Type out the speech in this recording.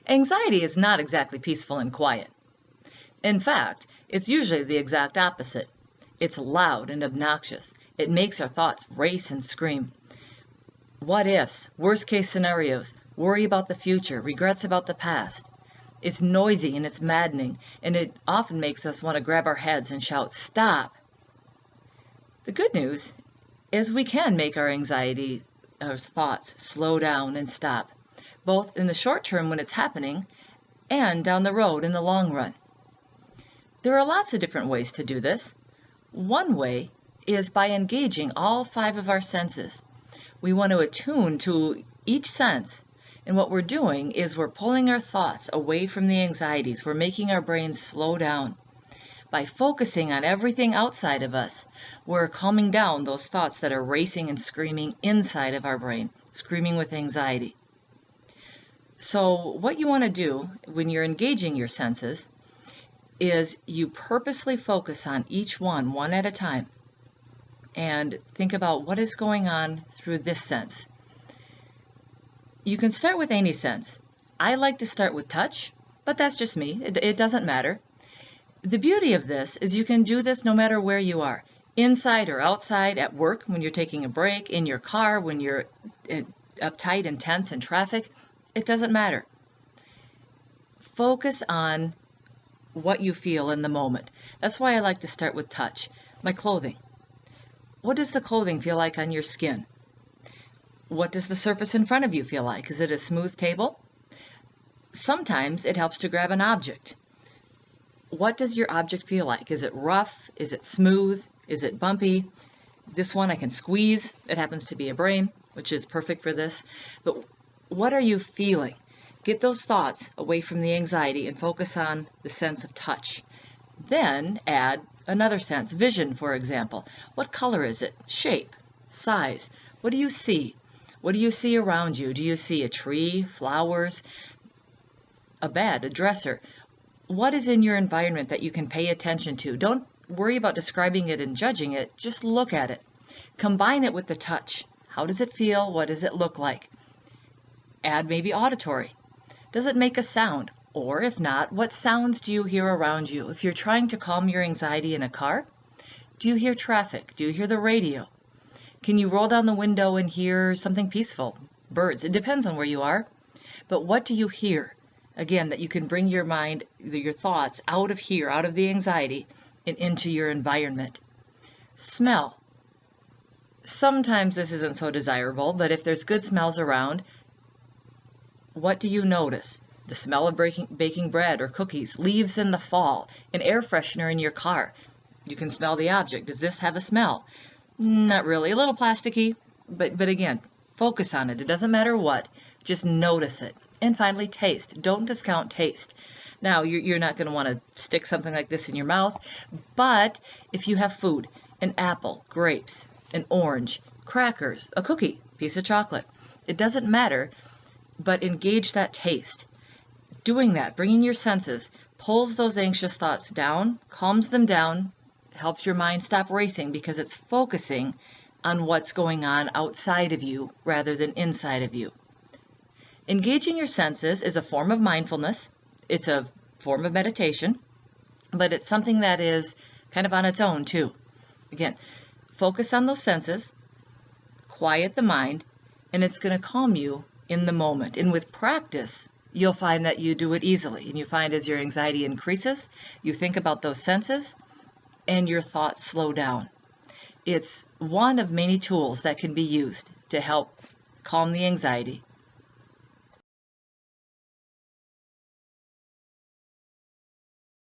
Anxiety is not exactly peaceful and quiet. In fact, it's usually the exact opposite. It's loud and obnoxious. It makes our thoughts race and scream. What ifs, worst case scenarios, worry about the future, regrets about the past. It's noisy and it's maddening, and it often makes us want to grab our heads and shout, "Stop!" The good news is we can make our anxiety, our thoughts, slow down and stop, both in the short term when it's happening and down the road in the long run. There are lots of different ways to do this. One way is by engaging all 5 of our senses. We want to attune to each sense, and what we're doing is we're pulling our thoughts away from the anxieties. We're making our brains slow down. By focusing on everything outside of us, we're calming down those thoughts that are racing and screaming inside of our brain, screaming with anxiety. So what you want to do when you're engaging your senses is you purposely focus on each one at a time, and think about what is going on through this sense. You can start with any sense. I like to start with touch, but that's just me. It doesn't matter. The beauty of this is you can do this no matter where you are, inside or outside, at work when you're taking a break, in your car when you're uptight and tense in traffic. It doesn't matter. Focus on what you feel in the moment. That's why I like to start with touch. My clothing. What does the clothing feel like on your skin? What does the surface in front of you feel like? Is it a smooth table? Sometimes it helps to grab an object. What does your object feel like? Is it rough? Is it smooth? Is it bumpy? This one I can squeeze. It happens to be a brain, which is perfect for this. But what are you feeling? Get those thoughts away from the anxiety and focus on the sense of touch. Then add another sense, vision, for example. What color is it? Shape, size. What do you see? What do you see around you? Do you see a tree, flowers, a bed, a dresser? What is in your environment that you can pay attention to? Don't worry about describing it and judging it. Just look at it. Combine it with the touch. How does it feel? What does it look like? Add maybe auditory. Does it make a sound? Or if not, what sounds do you hear around you? If you're trying to calm your anxiety in a car, do you hear traffic? Do you hear the radio? Can you roll down the window and hear something peaceful? Birds. It depends on where you are. But what do you hear? Again, that you can bring your mind, your thoughts out of here, out of the anxiety, and into your environment. Smell. Sometimes this isn't so desirable, but if there's good smells around, what do you notice? The smell of baking bread or cookies, leaves in the fall, an air freshener in your car. You can smell the object. Does this have a smell? Not really. A little plasticky, but again, focus on it. It doesn't matter what. Just notice it. And finally, taste. Don't discount taste. Now, you're not going to want to stick something like this in your mouth, but if you have food, an apple, grapes, an orange, crackers, a cookie, piece of chocolate, it doesn't matter, but engage that taste. Doing that, bringing your senses, pulls those anxious thoughts down, calms them down, helps your mind stop racing because it's focusing on what's going on outside of you rather than inside of you. Engaging your senses is a form of mindfulness. It's a form of meditation, but it's something that is kind of on its own too. Again, focus on those senses, quiet the mind, and it's going to calm you in the moment. And with practice, you'll find that you do it easily. And you find as your anxiety increases, you think about those senses and your thoughts slow down. It's one of many tools that can be used to help calm the anxiety